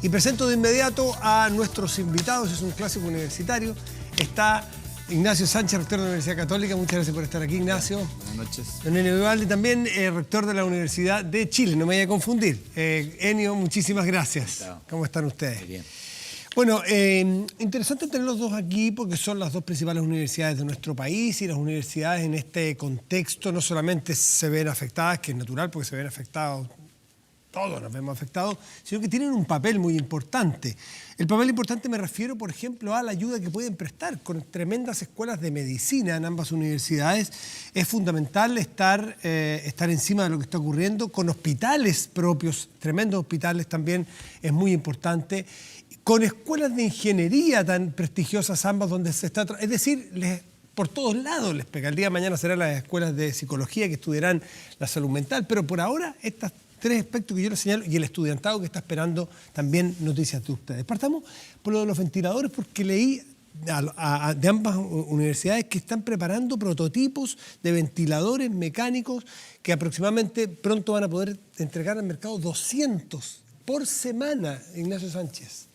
Y presento de inmediato a nuestros invitados, es un clásico universitario. Está Ignacio Sánchez, rector de la Universidad Católica. Muchas gracias por estar aquí, Ignacio. Buenas noches. Don Enio Vivaldi, también rector de la Universidad de Chile, no me vaya a confundir. Enio, muchísimas gracias. ¿Cómo están ustedes? Muy bien. Bueno, interesante tener los dos aquí porque son las dos principales universidades de nuestro país y las universidades en este contexto no solamente se ven afectadas, que es natural porque se ven afectados, todos nos vemos afectados, sino que tienen un papel muy importante. El papel importante me refiero, por ejemplo, a la ayuda que pueden prestar con tremendas escuelas de medicina en ambas universidades. Es fundamental estar encima de lo que está ocurriendo, con hospitales propios, tremendos hospitales también es muy importante, con escuelas de ingeniería tan prestigiosas ambas donde se está... Es decir, por todos lados les pega. El día de mañana serán las escuelas de psicología que estudiarán la salud mental, pero por ahora estas tres aspectos que yo les señalo y el estudiantado que está esperando también noticias de ustedes. Partamos por lo de los ventiladores porque leí de ambas universidades que están preparando prototipos de ventiladores mecánicos que aproximadamente pronto van a poder entregar al mercado 200 por semana, Ignacio Sánchez.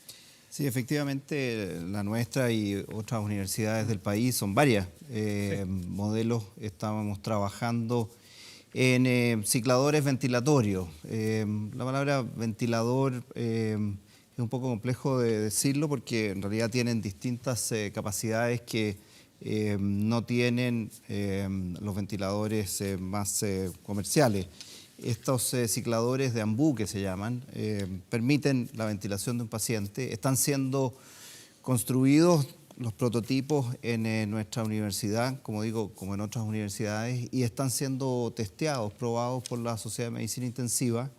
Sí, efectivamente, la nuestra y otras universidades del país son varias modelos. Estábamos trabajando en cicladores ventilatorios. La palabra ventilador es un poco complejo de decirlo porque en realidad tienen distintas capacidades que no tienen los ventiladores más comerciales. Estos cicladores de AMBU, que se llaman, permiten la ventilación de un paciente. Están siendo construidos los prototipos en nuestra universidad, como digo, como en otras universidades, y están siendo testeados, probados por la Sociedad de Medicina Intensiva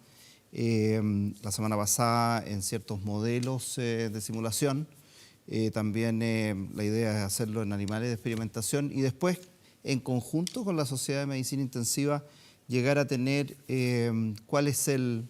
la semana pasada en ciertos modelos de simulación. También la idea es hacerlo en animales de experimentación y después, en conjunto con la Sociedad de Medicina Intensiva, llegar a tener cuál es el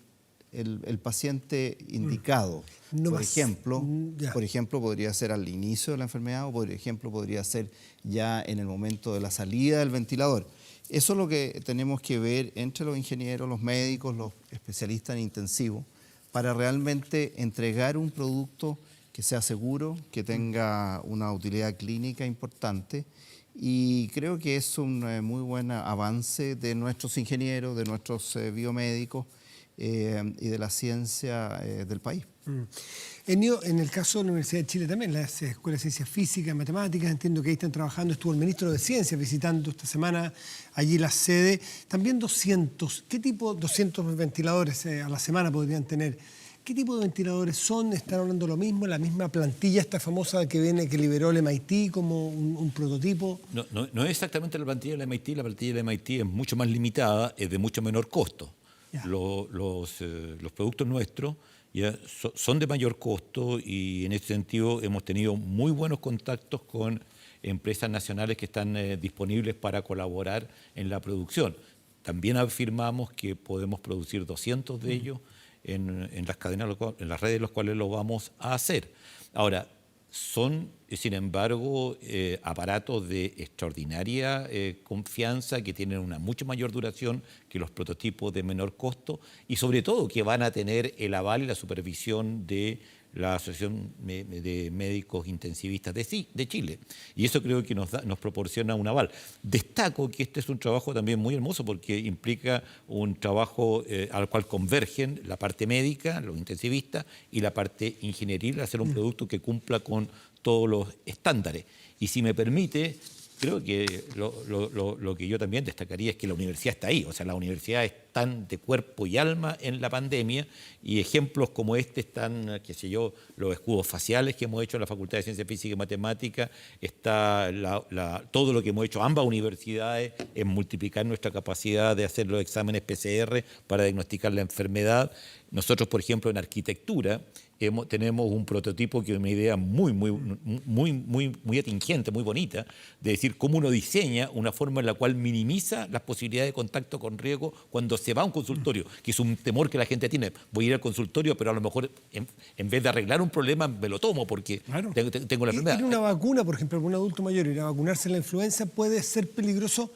paciente indicado. Por ejemplo, podría ser al inicio de la enfermedad o, por ejemplo, podría ser ya en el momento de la salida del ventilador. Eso es lo que tenemos que ver entre los ingenieros, los médicos, los especialistas en intensivo, para realmente entregar un producto que sea seguro, que tenga una utilidad clínica importante. Y creo que es un muy buen avance de nuestros ingenieros, de nuestros biomédicos y de la ciencia del país. Enio, en el caso de la Universidad de Chile también, las escuelas de ciencias físicas, matemáticas, entiendo que ahí están trabajando, estuvo el ministro de Ciencias visitando esta semana allí la sede. También 200, ¿qué tipo, 200 ventiladores a la semana podrían tener? ¿Qué tipo de ventiladores son? ¿Están hablando lo mismo? ¿La misma plantilla esta famosa que liberó el MIT como un prototipo? No es exactamente la plantilla del MIT. La plantilla del MIT es mucho más limitada, es de mucho menor costo. Los productos nuestros ya son de mayor costo y en ese sentido hemos tenido muy buenos contactos con empresas nacionales que están disponibles para colaborar en la producción. También afirmamos que podemos producir 200 de ellos en las cadenas, en las redes, los cuales lo vamos a hacer. Ahora, son, sin embargo, aparatos de extraordinaria confianza que tienen una mucho mayor duración que los prototipos de menor costo y sobre todo que van a tener el aval y la supervisión de la Asociación de Médicos Intensivistas de Chile. Y eso creo que nos proporciona un aval. Destaco que este es un trabajo también muy hermoso porque implica un trabajo al cual convergen la parte médica, los intensivistas, y la parte ingenieril, hacer un producto que cumpla con todos los estándares. Y si me permite, creo que lo que yo también destacaría es que la universidad está ahí. O sea, las universidades están de cuerpo y alma en la pandemia y ejemplos como este están, qué sé yo, los escudos faciales que hemos hecho en la Facultad de Ciencias Físicas y Matemáticas, está todo lo que hemos hecho ambas universidades en multiplicar nuestra capacidad de hacer los exámenes PCR para diagnosticar la enfermedad. Nosotros, por ejemplo, en arquitectura, tenemos un prototipo que es una idea muy atingente, muy bonita, de decir cómo uno diseña una forma en la cual minimiza las posibilidades de contacto con riesgo cuando se va a un consultorio, que es un temor que la gente tiene. Voy a ir al consultorio, pero a lo mejor en vez de arreglar un problema me lo tomo porque tengo la enfermedad. Ir a una vacuna, por ejemplo, para un adulto mayor, ir a vacunarse en la influenza puede ser peligroso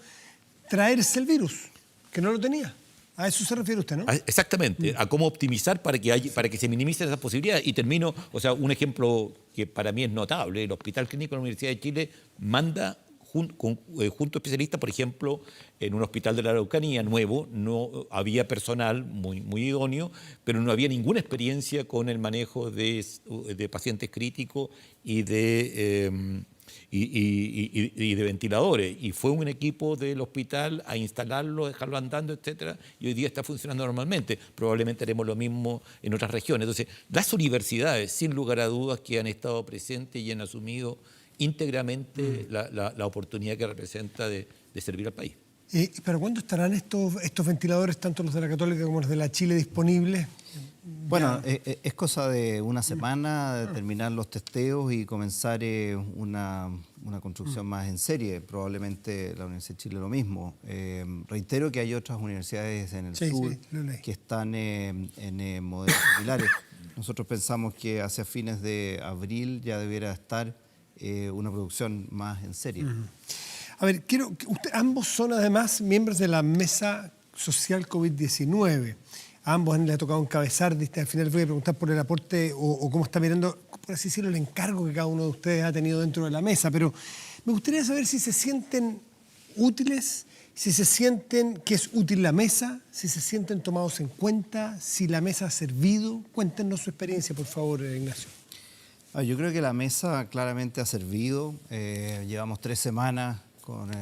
traerse el virus, que no lo tenía. A eso se refiere usted, ¿no? Exactamente, a cómo optimizar para que se minimicen esas posibilidades. Y termino, o sea, un ejemplo que para mí es notable: el Hospital Clínico de la Universidad de Chile manda junto a especialistas, por ejemplo, en un hospital de la Araucanía nuevo, no había personal muy idóneo, pero no había ninguna experiencia con el manejo de pacientes críticos y de ventiladores. Y fue un equipo del hospital a instalarlo, dejarlo andando, etcétera, y hoy día está funcionando normalmente. Probablemente haremos lo mismo en otras regiones. Entonces, las universidades, sin lugar a dudas, que han estado presentes y han asumido íntegramente la oportunidad que representa de servir al país. ¿Pero cuándo estarán estos ventiladores, tanto los de la Católica como los de la Chile, disponibles? Bueno, es cosa de una semana de terminar los testeos y comenzar una construcción más en serie. Probablemente la Universidad de Chile lo mismo. Reitero que hay otras universidades en el sur que están en modelos similares. Nosotros pensamos que hacia fines de abril ya debiera estar una producción más en serie. A ver, ambos son además miembros de la Mesa Social COVID-19. A ambos le ha tocado encabezar. Al final voy a preguntar por el aporte o cómo está mirando, por así decirlo, el encargo que cada uno de ustedes ha tenido dentro de la mesa. Pero me gustaría saber si se sienten útiles, si se sienten que es útil la mesa, si se sienten tomados en cuenta, si la mesa ha servido. Cuéntenos su experiencia, por favor, Ignacio. Yo creo que la mesa claramente ha servido. Llevamos 3 semanas con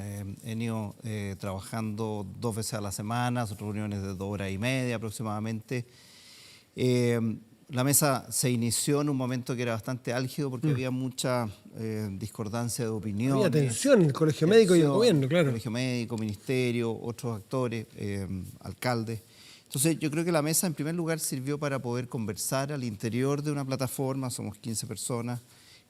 Enio trabajando 2 veces a la semana, reuniones de 2 horas y media aproximadamente. La mesa se inició en un momento que era bastante álgido porque había mucha discordancia de opiniones. Había tensión en el Colegio Médico y el gobierno, claro. Colegio Médico, Ministerio, otros actores, alcaldes. Entonces, yo creo que la mesa, en primer lugar, sirvió para poder conversar al interior de una plataforma, somos 15 personas,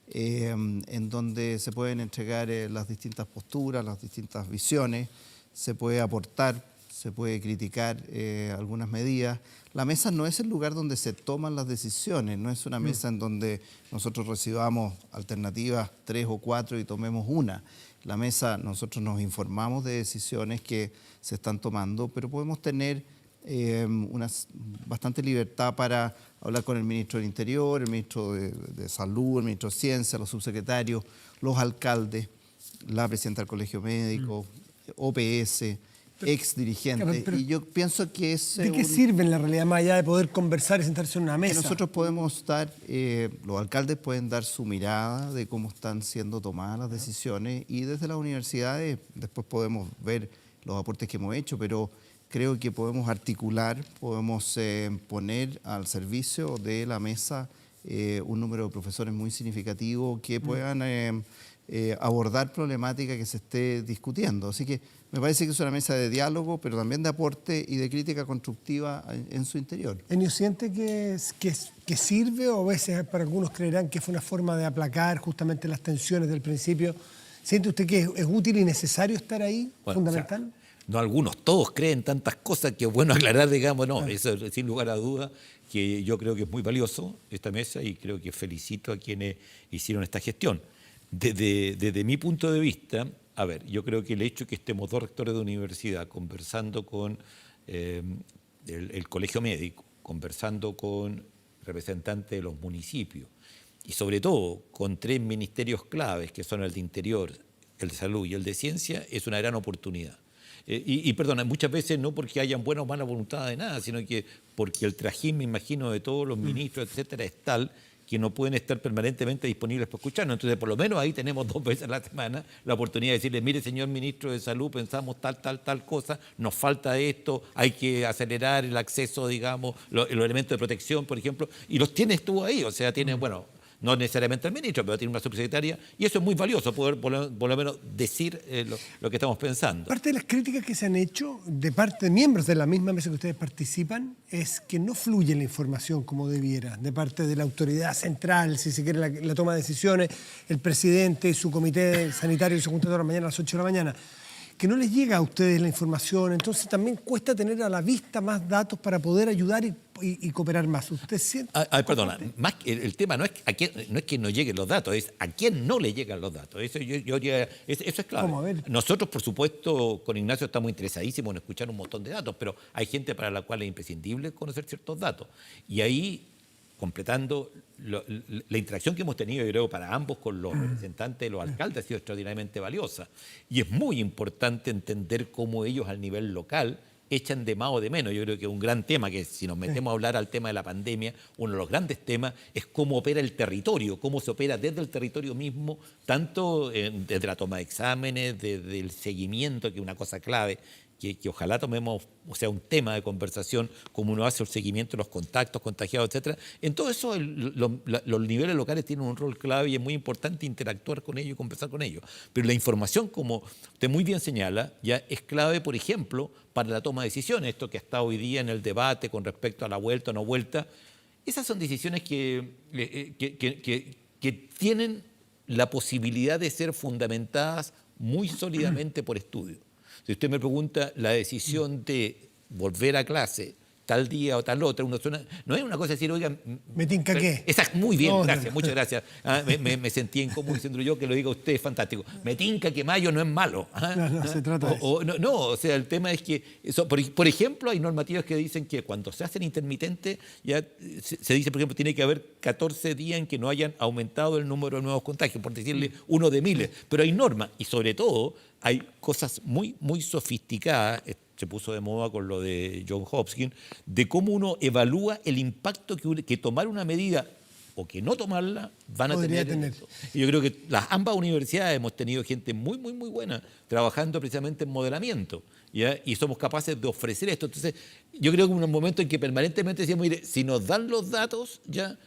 en donde se pueden entregar las distintas posturas, las distintas visiones, se puede aportar, se puede criticar algunas medidas. La mesa no es el lugar donde se toman las decisiones, no es una mesa en donde nosotros recibamos alternativas 3 o 4 y tomemos una. La mesa, nosotros nos informamos de decisiones que se están tomando, pero podemos tener bastante libertad para hablar con el ministro del Interior, el ministro de Salud, el ministro de Ciencia, los subsecretarios, los alcaldes, la presidenta del Colegio Médico, OPS, ex dirigentes. Y yo pienso que es... ¿De qué sirve en la realidad, más allá de poder conversar y sentarse en una mesa? Nosotros podemos dar, los alcaldes pueden dar su mirada de cómo están siendo tomadas las decisiones y desde las universidades después podemos ver los aportes que hemos hecho, pero creo que podemos articular, podemos poner al servicio de la mesa un número de profesores muy significativo que puedan abordar problemática que se esté discutiendo. Así que me parece que es una mesa de diálogo, pero también de aporte y de crítica constructiva en su interior. ¿Enio siente que sirve o a veces para algunos creerán que fue una forma de aplacar justamente las tensiones del principio? ¿Siente usted que es útil y necesario estar ahí, fundamental? O sea, no algunos, todos creen tantas cosas que es bueno aclarar, digamos, no, eso sin lugar a duda que yo creo que es muy valioso esta mesa y creo que felicito a quienes hicieron esta gestión. Desde mi punto de vista, a ver, yo creo que el hecho de que estemos 2 rectores de universidad conversando con el Colegio Médico, conversando con representantes de los municipios y sobre todo con 3 ministerios claves que son el de Interior, el de Salud y el de Ciencia, es una gran oportunidad. Perdona, muchas veces no porque hayan buena o mala voluntad de nada, sino que porque el trajín, me imagino, de todos los ministros, etcétera, es tal que no pueden estar permanentemente disponibles para escucharnos. Entonces, por lo menos ahí tenemos 2 veces a la semana la oportunidad de decirle, mire, señor ministro de Salud, pensamos tal cosa, nos falta esto, hay que acelerar el acceso, digamos, los elementos de protección, por ejemplo, y los tienes tú ahí, o sea, tienes, bueno, no necesariamente el ministro, pero tiene una subsecretaria, y eso es muy valioso, poder por lo menos decir lo que estamos pensando. Parte de las críticas que se han hecho de parte de miembros de la misma mesa que ustedes participan es que no fluye la información como debiera, de parte de la autoridad central, si se quiere, la toma de decisiones, el presidente y su comité sanitario se juntan toda la mañana a las 8 de la mañana. que no les llega a ustedes la información, entonces también cuesta tener a la vista más datos para poder ayudar y cooperar más. ¿Usted siente? Perdona, más que el tema no es no es que no lleguen los datos, es a quién no le llegan los datos. Eso es clave. ¿Cómo? A ver. Nosotros, por supuesto, con Ignacio estamos interesadísimos en escuchar un montón de datos, pero hay gente para la cual es imprescindible conocer ciertos datos. Y ahí, completando, la interacción que hemos tenido, yo creo, para ambos con los representantes de los alcaldes ha sido extraordinariamente valiosa. Y es muy importante entender cómo ellos al nivel local echan de más o de menos. Yo creo que un gran tema, que si nos metemos a hablar al tema de la pandemia, uno de los grandes temas es cómo opera el territorio, cómo se opera desde el territorio mismo, tanto desde la toma de exámenes, desde el seguimiento, que es una cosa clave, que ojalá tomemos, o sea, un tema de conversación, como uno hace el seguimiento de los contactos, contagiados, etcétera. En todo eso, los niveles locales tienen un rol clave y es muy importante interactuar con ellos y conversar con ellos. Pero la información, como usted muy bien señala, ya es clave, por ejemplo, para la toma de decisiones. Esto que está hoy día en el debate con respecto a la vuelta o no vuelta, esas son decisiones que tienen la posibilidad de ser fundamentadas muy sólidamente por estudios. Si usted me pregunta la decisión de volver a clase tal día o tal otra, no es una cosa de decir, oigan... ¿Me tinca qué? Exacto, muy bien, No, gracias, no. Muchas gracias. Me sentí incómodo diciendo yo, que lo diga usted, es fantástico. Me tinca que mayo no es malo. No, se trata de eso. O sea, el tema es que, por ejemplo, hay normativas que dicen que cuando se hacen intermitentes, ya se dice, por ejemplo, tiene que haber 14 días en que no hayan aumentado el número de nuevos contagios, por decirle uno de miles. Pero hay normas y sobre todo hay cosas muy, muy sofisticadas, se puso de moda con lo de John Hopkins, de cómo uno evalúa el impacto que tomar una medida o que no tomarla van a Podría tener. tener. Y yo creo que ambas universidades hemos tenido gente muy, muy, muy buena trabajando precisamente en modelamiento, ¿ya? Y somos capaces de ofrecer esto. Entonces, yo creo que en un momento en que permanentemente decíamos, mire, si nos dan los datos, ya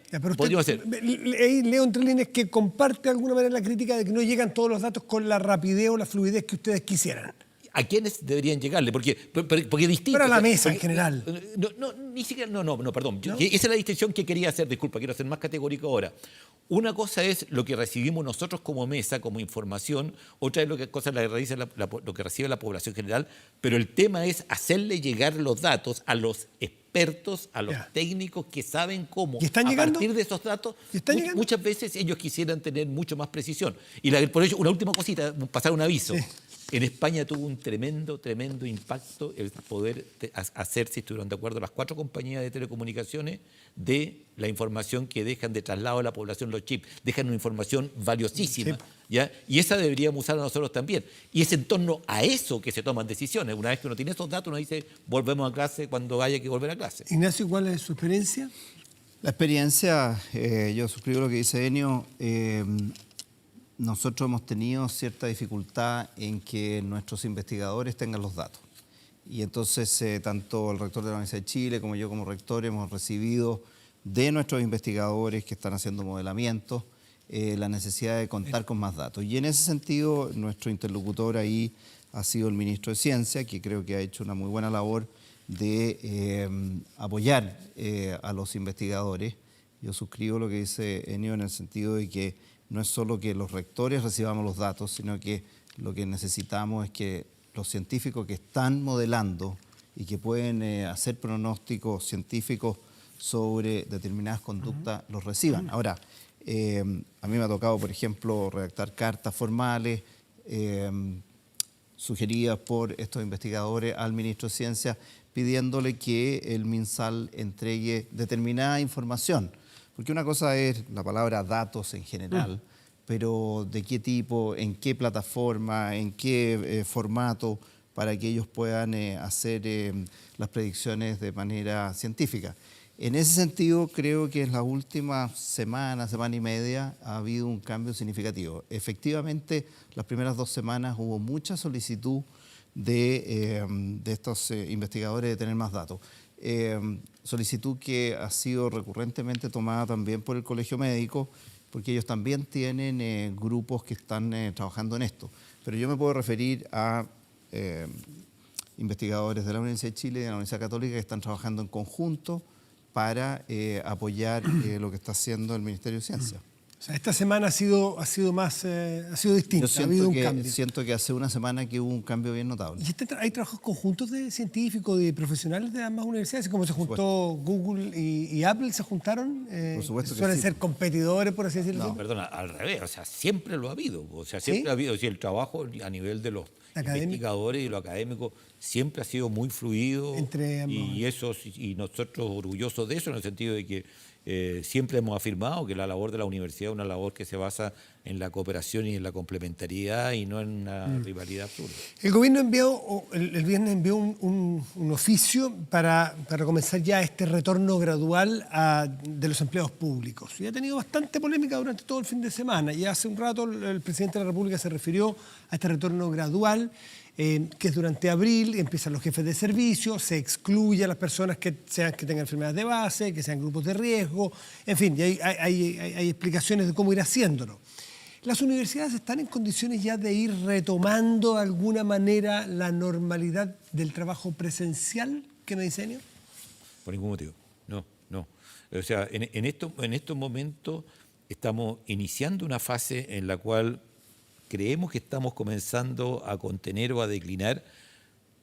Pero podríamos usted, hacer. leo entre líneas que comparte de alguna manera la crítica de que no llegan todos los datos con la rapidez o la fluidez que ustedes quisieran. ¿A quiénes deberían llegarle? Porque es distinto. Pero a la mesa en general. Ni siquiera, perdón. ¿No? Esa es la distinción que quería hacer, disculpa, quiero ser más categórico ahora. Una cosa es lo que recibimos nosotros como mesa, como información, otra es lo que recibe la población general, pero el tema es hacerle llegar los datos a los expertos, a los técnicos que saben cómo, ¿Y están a llegando? partir de esos datos, ¿Y están llegando? muchas veces ellos quisieran tener mucho más precisión. Y por ello, una última cosita, pasar un aviso. Sí. En España tuvo un tremendo impacto el poder hacer, si estuvieron de acuerdo, las 4 compañías de telecomunicaciones, de la información que dejan de traslado a la población los chips. Dejan una información valiosísima, Sí. ¿ya? Y esa deberíamos usar a nosotros también. Y es en torno a eso que se toman decisiones. Una vez que uno tiene esos datos, uno dice, volvemos a clase cuando haya que volver a clase. Ignacio, ¿cuál es su experiencia? La experiencia, yo suscribo lo que dice Enio. Nosotros hemos tenido cierta dificultad en que nuestros investigadores tengan los datos. Y entonces, tanto el rector de la Universidad de Chile como yo como rector hemos recibido de nuestros investigadores que están haciendo modelamientos la necesidad de contar con más datos. Y en ese sentido, nuestro interlocutor ahí ha sido el ministro de Ciencia, que creo que ha hecho una muy buena labor de apoyar a los investigadores. Yo suscribo lo que dice Enio en el sentido de que no es solo que los rectores recibamos los datos, sino que lo que necesitamos es que los científicos que están modelando y que pueden hacer pronósticos científicos sobre determinadas conductas los reciban. Ahora, a mí me ha tocado, por ejemplo, redactar cartas formales sugeridas por estos investigadores al ministro de Ciencia pidiéndole que el MinSal entregue determinada información. Porque una cosa es la palabra datos en general, pero de qué tipo, en qué plataforma, en qué formato, para que ellos puedan hacer las predicciones de manera científica. En ese sentido, creo que en las últimas semanas, semana y media, ha habido un cambio significativo. Efectivamente, las primeras 2 semanas hubo mucha solicitud de estos investigadores de tener más datos. Solicitud que ha sido recurrentemente tomada también por el Colegio Médico, porque ellos también tienen grupos que están trabajando en esto. Pero yo me puedo referir a investigadores de la Universidad de Chile y de la Universidad Católica que están trabajando en conjunto para apoyar lo que está haciendo el Ministerio de Ciencia. O sea, esta semana ha sido distinta, ha habido un cambio. Siento que hace una semana que hubo un cambio bien notable. ¿Y hay trabajos conjuntos de científicos y de profesionales de ambas universidades? Como se juntó Google y Apple, ¿se juntaron? Por supuesto que ¿Suelen sí. ser competidores, por así decirlo? No, perdona, al revés, o sea, siempre lo ha habido. O sea, siempre ha habido, o sea, el trabajo a nivel de los investigadores y lo académico siempre ha sido muy fluido. Entre ambos. Y nosotros orgullosos de eso, en el sentido de que siempre hemos afirmado que la labor de la universidad es una labor que se basa en la cooperación y en la complementariedad y no en una rivalidad absurda. El gobierno el viernes envió un oficio para comenzar ya este retorno gradual de los empleados públicos. Y ha tenido bastante polémica durante todo el fin de semana. Y hace un rato el presidente de la República se refirió a este retorno gradual, que es durante abril, empiezan los jefes de servicio, se excluye a las personas que tengan enfermedades de base, que sean grupos de riesgo, en fin, y hay explicaciones de cómo ir haciéndolo. ¿Las universidades están en condiciones ya de ir retomando de alguna manera la normalidad del trabajo presencial? ¿Qué me dice, Enio? Por ningún motivo, no. O sea, en estos momentos estamos iniciando una fase en la cual creemos que estamos comenzando a contener o a declinar,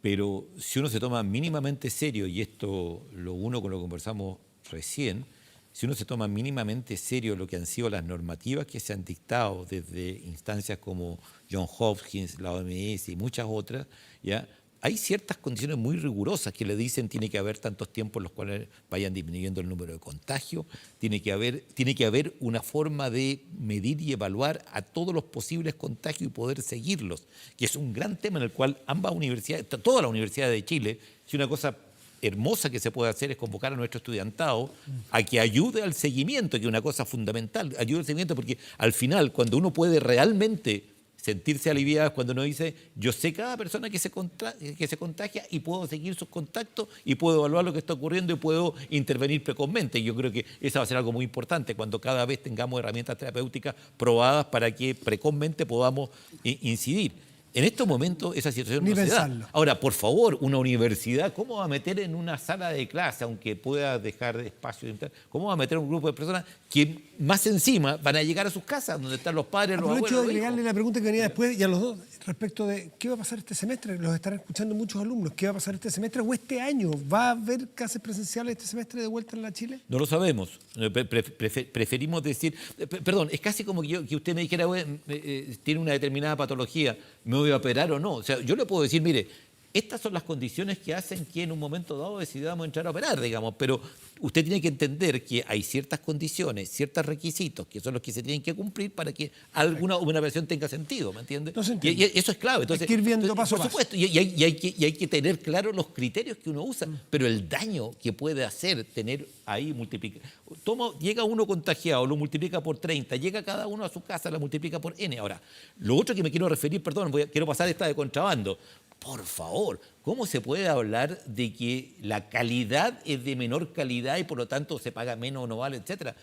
pero si uno se toma mínimamente serio, y esto lo uno con lo que conversamos recién, si uno se toma mínimamente serio lo que han sido las normativas que se han dictado desde instancias como Johns Hopkins, la OMS y muchas otras, ¿ya? Hay ciertas condiciones muy rigurosas que le dicen tiene que haber tantos tiempos en los cuales vayan disminuyendo el número de contagios, tiene que haber una forma de medir y evaluar a todos los posibles contagios y poder seguirlos, que es un gran tema en el cual ambas universidades, toda la Universidad de Chile, si una cosa hermosa que se puede hacer es convocar a nuestro estudiantado a que ayude al seguimiento, que es una cosa fundamental, ayude al seguimiento, porque al final, cuando uno puede realmente sentirse aliviado, cuando uno dice, yo sé cada persona que se contagia y puedo seguir sus contactos y puedo evaluar lo que está ocurriendo y puedo intervenir precozmente. Yo creo que eso va a ser algo muy importante cuando cada vez tengamos herramientas terapéuticas probadas para que precozmente podamos incidir. En estos momentos esa situación no se da. Ahora, por favor, una universidad, ¿cómo va a meter en una sala de clase, aunque pueda dejar espacio, cómo va a meter un grupo de personas que más encima van a llegar a sus casas, donde están los padres, los abuelos? Aprovecho de agregarle la pregunta que venía después y a los dos, respecto de qué va a pasar este semestre. Los estarán escuchando muchos alumnos. ¿Qué va a pasar este semestre o este año? ¿Va a haber clases presenciales este semestre de vuelta en la Chile? No lo sabemos. Preferimos decir... Perdón, es casi como que usted me dijera, tiene una determinada patología, ¿me voy a operar o no? O sea, yo le puedo decir, mire, estas son las condiciones que hacen que en un momento dado decidamos entrar a operar, digamos, pero usted tiene que entender que hay ciertas condiciones, ciertos requisitos que son los que se tienen que cumplir para que una operación tenga sentido, ¿me entiende? Y eso es clave. Entonces, hay que ir viendo paso a paso. Por supuesto, y hay que tener claro los criterios que uno usa, pero el daño que puede hacer tener ahí llega uno contagiado, lo multiplica por 30, llega cada uno a su casa, lo multiplica por N. Ahora, lo otro que me quiero referir, perdón, quiero pasar esta de contrabando. Por favor, ¿cómo se puede hablar de que la calidad es de menor calidad y por lo tanto se paga menos o no vale, etcétera?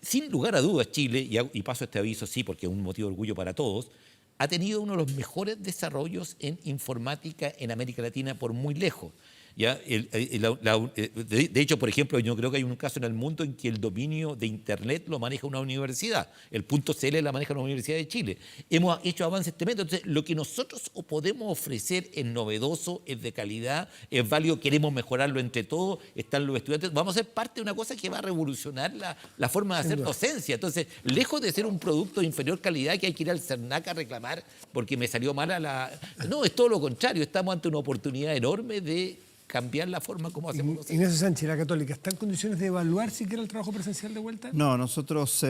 Sin lugar a dudas, Chile, y paso este aviso, sí, porque es un motivo de orgullo para todos, ha tenido uno de los mejores desarrollos en informática en América Latina por muy lejos. ¿Ya? De hecho, por ejemplo, yo creo que hay un caso en el mundo en que el dominio de Internet lo maneja una universidad. El .cl la maneja la Universidad de Chile. Hemos hecho avances tremendos. Entonces, lo que nosotros podemos ofrecer es novedoso, es de calidad, es válido, queremos mejorarlo entre todos, están los estudiantes. Vamos a ser parte de una cosa que va a revolucionar la forma de hacer docencia. Entonces, lejos de ser un producto de inferior calidad que hay que ir al CERNAC a reclamar porque me salió mala No, es todo lo contrario. Estamos ante una oportunidad enorme de cambiar la forma como hacemos nosotros. Ignacio Sánchez, la Católica, ¿está en condiciones de evaluar siquiera el trabajo presencial de vuelta? No, nosotros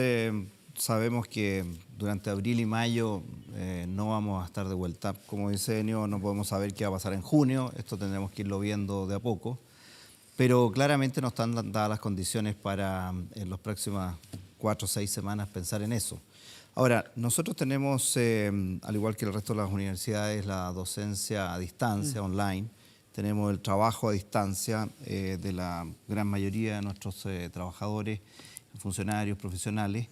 sabemos que durante abril y mayo no vamos a estar de vuelta. Como dice Enio, no podemos saber qué va a pasar en junio, esto tendremos que irlo viendo de a poco, pero claramente nos están dadas las condiciones para en las próximas 4 o 6 semanas pensar en eso. Ahora, nosotros tenemos, al igual que el resto de las universidades, la docencia a distancia, online. Tenemos el trabajo a distancia de la gran mayoría de nuestros trabajadores, funcionarios, profesionales.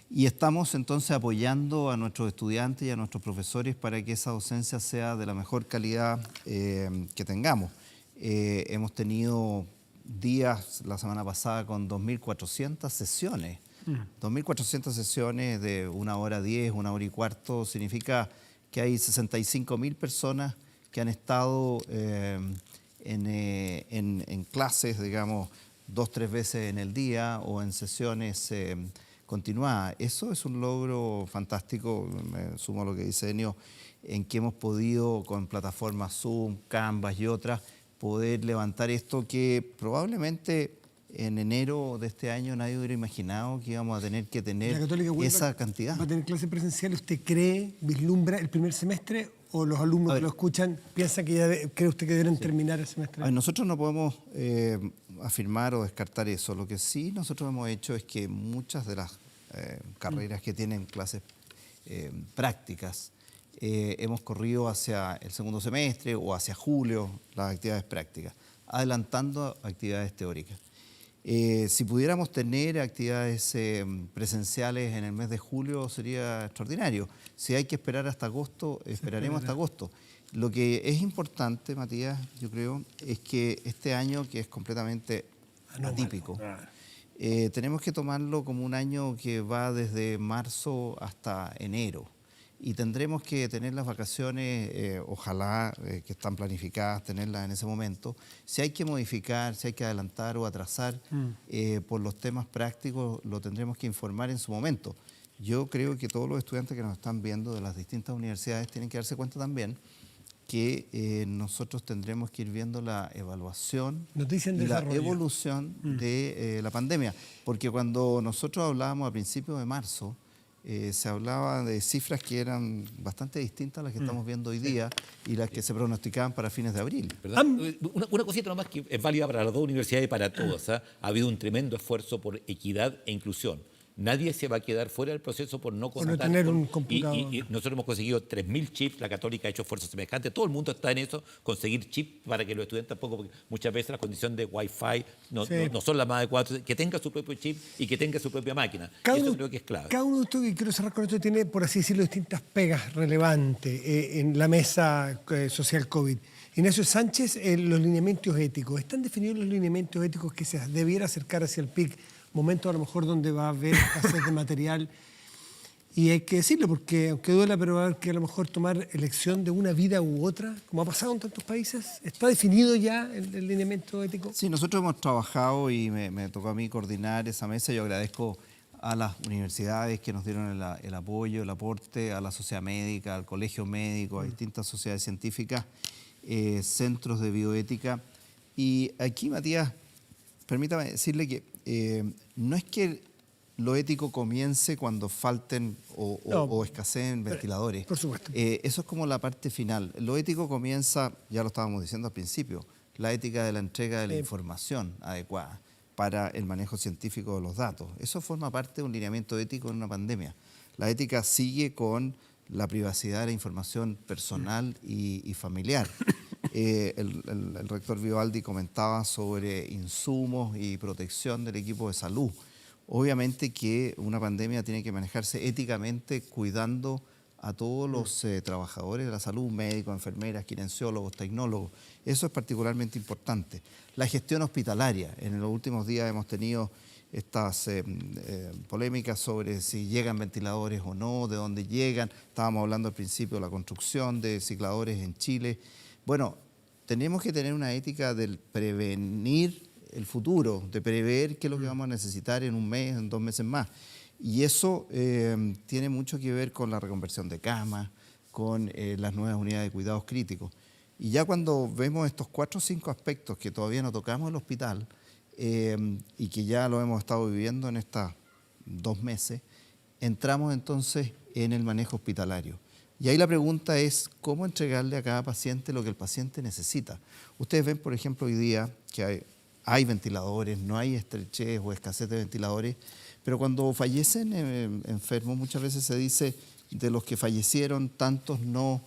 Y estamos entonces apoyando a nuestros estudiantes y a nuestros profesores para que esa docencia sea de la mejor calidad que tengamos. Hemos tenido días la semana pasada con 2.400 sesiones 2.400 sesiones de 1 hora 10, 1 hora y cuarto, significa que hay 65.000 personas que han estado en clases, digamos, 2 o 3 veces en el día o en sesiones continuadas. Eso es un logro fantástico, me sumo a lo que dice Enio, en que hemos podido con plataformas Zoom, Canvas y otras, poder levantar esto que probablemente en enero de este año nadie hubiera imaginado que íbamos a tener que tener esa cantidad. ¿Va a tener clases presenciales? ¿Usted cree, vislumbra el primer semestre o los alumnos que lo escuchan piensan que ya cree usted que deben terminar el semestre? A ver, nosotros no podemos afirmar o descartar eso. Lo que sí nosotros hemos hecho es que muchas de las carreras que tienen clases prácticas hemos corrido hacia el segundo semestre o hacia julio las actividades prácticas, adelantando actividades teóricas. Si pudiéramos tener actividades presenciales en el mes de julio sería extraordinario. Si hay que esperar hasta agosto, esperaremos hasta agosto. Lo que es importante, Matías, yo creo, es que este año, que es completamente atípico, tenemos que tomarlo como un año que va desde marzo hasta enero. Y tendremos que tener las vacaciones, ojalá que están planificadas, tenerlas en ese momento. Si hay que modificar, si hay que adelantar o atrasar por los temas prácticos, lo tendremos que informar en su momento. Yo creo que todos los estudiantes que nos están viendo de las distintas universidades tienen que darse cuenta también que nosotros tendremos que ir viendo la evaluación y la evolución de la pandemia. Porque cuando nosotros hablábamos a principios de marzo, se hablaba de cifras que eran bastante distintas a las que estamos viendo hoy día y las que se pronosticaban para fines de abril. Una cosita nomás que es válida para las dos universidades y para todas. Ha habido un tremendo esfuerzo por equidad e inclusión. Nadie se va a quedar fuera del proceso por no contar. Por no tener un computador. Y nosotros hemos conseguido 3.000 chips, la Católica ha hecho esfuerzos semejantes, todo el mundo está en eso, conseguir chips para que los estudiantes tampoco, porque muchas veces las condiciones de Wi-Fi no son las más adecuadas, que tenga su propio chip y que tenga su propia máquina. Eso creo que es clave. Cada uno de ustedes, y quiero cerrar con esto, tiene, por así decirlo, distintas pegas relevantes en la mesa social COVID. Ignacio Sánchez, los lineamientos éticos. ¿Están definidos los lineamientos éticos que se debiera acercar hacia el PIC? Momento a lo mejor donde va a haber escasez de material. Y hay que decirlo porque, aunque duela, pero va a haber que a lo mejor tomar elección de una vida u otra, como ha pasado en tantos países. ¿Está definido ya el lineamiento ético? Sí, nosotros hemos trabajado y me tocó a mí coordinar esa mesa. Yo agradezco a las universidades que nos dieron el apoyo, el aporte, a la sociedad médica, al colegio médico, a distintas sociedades científicas, centros de bioética. Y aquí, Matías, permítame decirle que no es que lo ético comience cuando falten o escaseen ventiladores. Por supuesto. Eso es como la parte final. Lo ético comienza, ya lo estábamos diciendo al principio, la ética de la entrega de la información adecuada para el manejo científico de los datos. Eso forma parte de un lineamiento ético en una pandemia. La ética sigue con la privacidad de la información personal y familiar. El rector Vivaldi comentaba sobre insumos y protección del equipo de salud. Obviamente que una pandemia tiene que manejarse éticamente cuidando a todos los trabajadores de la salud, médicos, enfermeras, kinesiólogos, tecnólogos. Eso es particularmente importante. La gestión hospitalaria. En los últimos días hemos tenido estas polémicas sobre si llegan ventiladores o no, de dónde llegan. Estábamos hablando al principio de la construcción de cicladores en Chile. Bueno, tenemos que tener una ética del prevenir el futuro, de prever qué es lo que vamos a necesitar en un mes, en 2 meses más. Y eso tiene mucho que ver con la reconversión de camas, con las nuevas unidades de cuidados críticos. Y ya cuando vemos estos 4 o 5 aspectos que todavía no tocamos en el hospital y que ya lo hemos estado viviendo en estos 2 meses, entramos entonces en el manejo hospitalario. Y ahí la pregunta es cómo entregarle a cada paciente lo que el paciente necesita. Ustedes ven, por ejemplo, hoy día que hay ventiladores, no hay estrechez o escasez de ventiladores, pero cuando fallecen enfermos muchas veces se dice de los que fallecieron, tantos no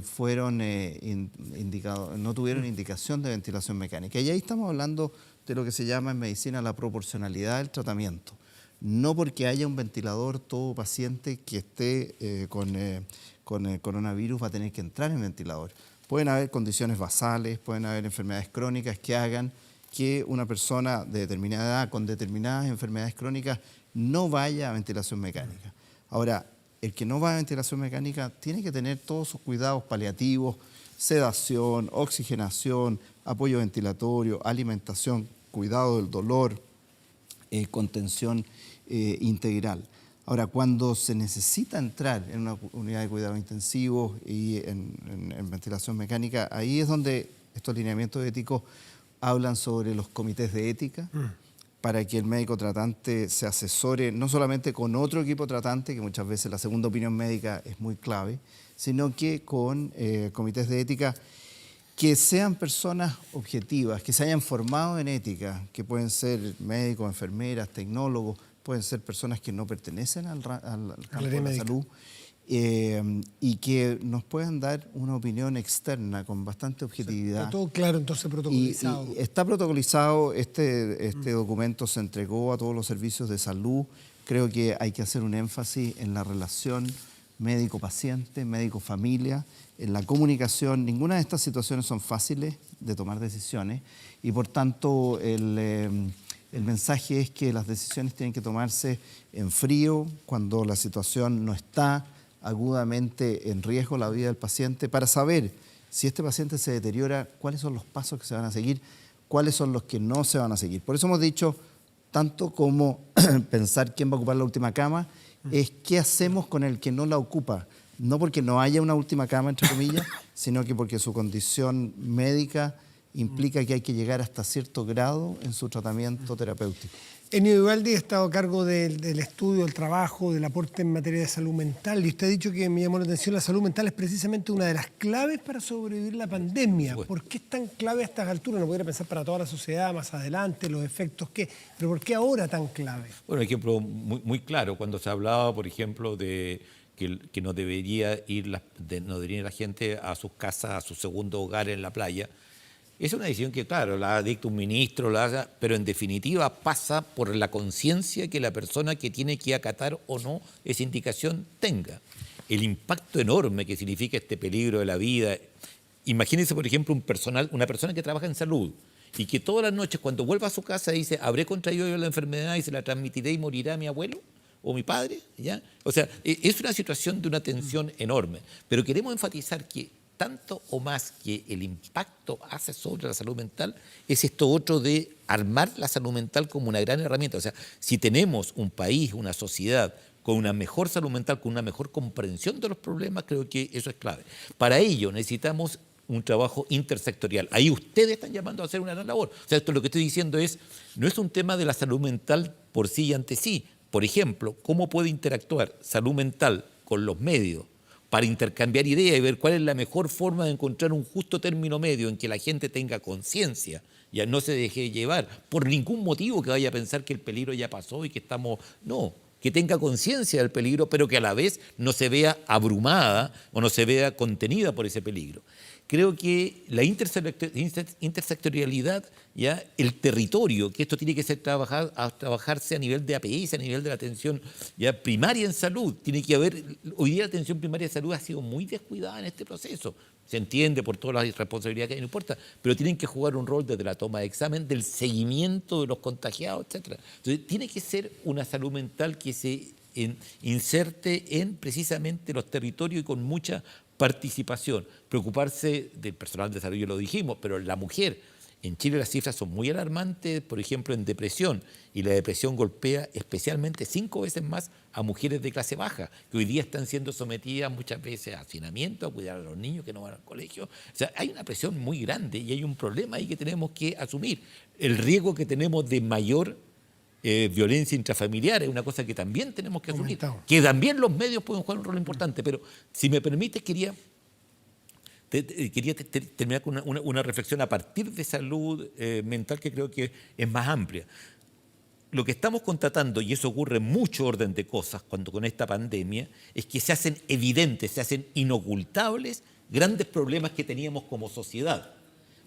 fueron indicados, no tuvieron indicación de ventilación mecánica. Y ahí estamos hablando de lo que se llama en medicina la proporcionalidad del tratamiento. No porque haya un ventilador, todo paciente que esté con el coronavirus va a tener que entrar en ventilador. Pueden haber condiciones basales, pueden haber enfermedades crónicas que hagan que una persona de determinada edad con determinadas enfermedades crónicas no vaya a ventilación mecánica. Ahora, el que no va a ventilación mecánica tiene que tener todos sus cuidados paliativos, sedación, oxigenación, apoyo ventilatorio, alimentación, cuidado del dolor, contención integral. Ahora, cuando se necesita entrar en una unidad de cuidado intensivo y en ventilación mecánica, ahí es donde estos lineamientos éticos hablan sobre los comités de ética para que el médico tratante se asesore no solamente con otro equipo tratante, que muchas veces la segunda opinión médica es muy clave, sino que con comités de ética que sean personas objetivas, que se hayan formado en ética, que pueden ser médicos, enfermeras, tecnólogos, pueden ser personas que no pertenecen al campo de la salud, y que nos puedan dar una opinión externa con bastante objetividad. Está todo claro, entonces, protocolizado. Y está protocolizado, este documento se entregó a todos los servicios de salud. Creo que hay que hacer un énfasis en la relación médico-paciente, médico-familia, en la comunicación. Ninguna de estas situaciones son fáciles de tomar decisiones y por tanto el mensaje es que las decisiones tienen que tomarse en frío, cuando la situación no está agudamente en riesgo la vida del paciente, para saber si este paciente se deteriora, cuáles son los pasos que se van a seguir, cuáles son los que no se van a seguir. Por eso hemos dicho, tanto como pensar quién va a ocupar la última cama, es qué hacemos con el que no la ocupa. No porque no haya una última cama, entre comillas, sino que porque su condición médica implica que hay que llegar hasta cierto grado en su tratamiento terapéutico. Ennio Vivaldi ha estado a cargo del estudio, del trabajo, del aporte en materia de salud mental. Y usted ha dicho que me llamó la atención, la salud mental es precisamente una de las claves para sobrevivir la pandemia. ¿Por qué es tan clave a estas alturas? No podría pensar para toda la sociedad más adelante, los efectos que... Pero ¿por qué ahora tan clave? Bueno, un ejemplo muy claro, cuando se hablaba, por ejemplo, de que no debería ir la gente a sus casas, a su segundo hogar en la playa. Es una decisión que, claro, la dicta un ministro, pero en definitiva pasa por la conciencia que la persona que tiene que acatar o no esa indicación tenga. El impacto enorme que significa este peligro de la vida. Imagínense, por ejemplo, una persona que trabaja en salud y que todas las noches cuando vuelva a su casa dice, ¿habré contraído yo la enfermedad y se la transmitiré y morirá mi abuelo o mi padre? ¿Ya? O sea, es una situación de una tensión enorme. Pero queremos enfatizar que tanto o más que el impacto hace sobre la salud mental, es esto otro de armar la salud mental como una gran herramienta. O sea, si tenemos un país, una sociedad con una mejor salud mental, con una mejor comprensión de los problemas, creo que eso es clave. Para ello necesitamos un trabajo intersectorial. Ahí ustedes están llamando a hacer una gran labor. O sea, esto lo que estoy diciendo no es un tema de la salud mental por sí y ante sí. Por ejemplo, ¿cómo puede interactuar salud mental con los medios para intercambiar ideas y ver cuál es la mejor forma de encontrar un justo término medio en que la gente tenga conciencia, ya no se deje llevar por ningún motivo que vaya a pensar que el peligro ya pasó y que estamos... No, que tenga conciencia del peligro, pero que a la vez no se vea abrumada o no se vea contenida por ese peligro. Creo que la intersectorialidad, ya el territorio, que esto tiene que ser trabajarse a nivel de APS, a nivel de la atención ya primaria en salud. Tiene que haber, hoy día la atención primaria de salud ha sido muy descuidada en este proceso. Se entiende por todas las responsabilidades que hay, no importa, pero tienen que jugar un rol desde la toma de examen, del seguimiento de los contagiados, etc. Entonces, tiene que ser una salud mental que se inserte en precisamente los territorios y con mucha participación. Preocuparse del personal de salud, ya lo dijimos, pero la mujer. En Chile las cifras son muy alarmantes, por ejemplo, en depresión, y la depresión golpea especialmente 5 veces más a mujeres de clase baja, que hoy día están siendo sometidas muchas veces a hacinamiento, a cuidar a los niños que no van al colegio. O sea, hay una presión muy grande y hay un problema ahí que tenemos que asumir. El riesgo que tenemos de mayor violencia intrafamiliar es una cosa que también tenemos que asumir, que también los medios pueden jugar un rol importante, pero si me permites quería terminar con una reflexión a partir de salud mental que creo que es más amplia. Lo que estamos constatando, y eso ocurre en mucho orden de cosas cuando con esta pandemia, es que se hacen evidentes, se hacen inocultables grandes problemas que teníamos como sociedad.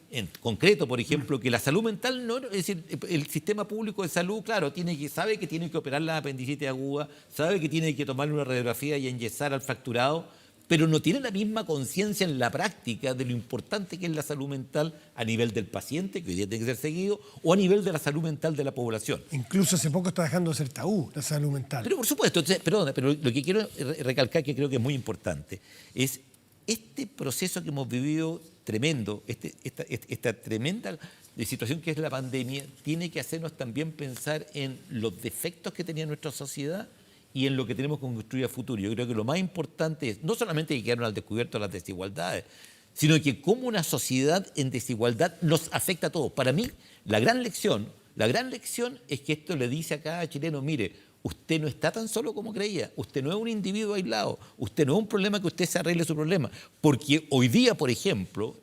En concreto, por ejemplo, que la salud mental, no, es decir, el sistema público de salud, claro, sabe que tiene que operar la apendicitis aguda, sabe que tiene que tomarle una radiografía y enyesar al fracturado, pero no tienen la misma conciencia en la práctica de lo importante que es la salud mental a nivel del paciente, que hoy día tiene que ser seguido, o a nivel de la salud mental de la población. Incluso hace poco está dejando de ser tabú la salud mental. Pero por supuesto, entonces, perdona, pero lo que quiero recalcar, que creo que es muy importante, es este proceso que hemos vivido tremendo, esta tremenda situación que es la pandemia, tiene que hacernos también pensar en los defectos que tenía nuestra sociedad y en lo que tenemos que construir a futuro. Yo creo que lo más importante es no solamente que quedaron al descubierto las desigualdades, sino que cómo una sociedad en desigualdad nos afecta a todos. Para mí, la gran lección es que esto le dice a cada chileno, mire, usted no está tan solo como creía, usted no es un individuo aislado, usted no es un problema que usted se arregle su problema. Porque hoy día, por ejemplo,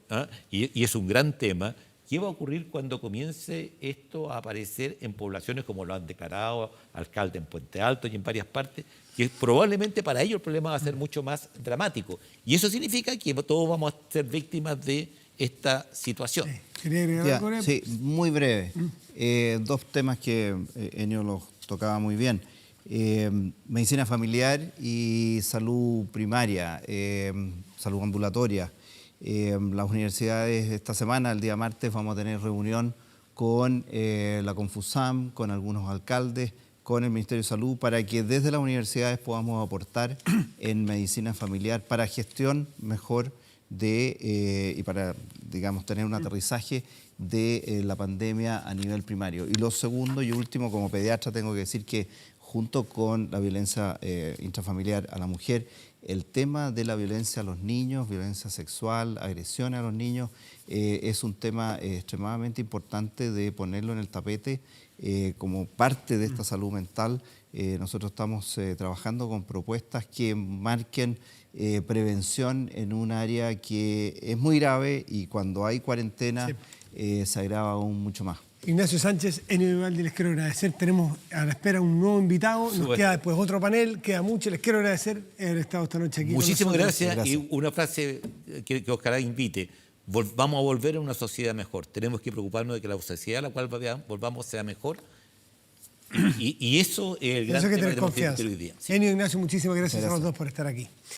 y es un gran tema, ¿qué va a ocurrir cuando comience esto a aparecer en poblaciones como lo han declarado alcaldes en Puente Alto y en varias partes? Que probablemente para ellos el problema va a ser mucho más dramático. Y eso significa que todos vamos a ser víctimas de esta situación. ¿Quería agregar algo, Ennio? Sí, muy breve. Dos temas que Ennio los tocaba muy bien. Medicina familiar y salud primaria, salud ambulatoria. Las universidades esta semana, el día martes, vamos a tener reunión con la Confusam, con algunos alcaldes, con el Ministerio de Salud, para que desde las universidades podamos aportar en medicina familiar para gestión mejor y para, digamos, tener un aterrizaje de la pandemia a nivel primario. Y lo segundo y último, como pediatra tengo que decir que junto con la violencia intrafamiliar a la mujer, el tema de la violencia a los niños, violencia sexual, agresiones a los niños, es un tema extremadamente importante de ponerlo en el tapete como parte de esta salud mental. Nosotros estamos trabajando con propuestas que marquen prevención en un área que es muy grave y cuando hay cuarentena se agrava aún mucho más. Ignacio Sánchez, Ennio Vivaldi, les quiero agradecer. Tenemos a la espera un nuevo invitado. Nos queda después otro panel, queda mucho. Les quiero agradecer haber estado esta noche aquí. Muchísimas gracias. Y una frase que ojalá invite. Vamos a volver a una sociedad mejor. Tenemos que preocuparnos de que la sociedad a la cual volvamos sea mejor. Y eso es el gran tema que tenemos que discutir hoy día. Ennio, Ignacio, muchísimas gracias a los dos por estar aquí.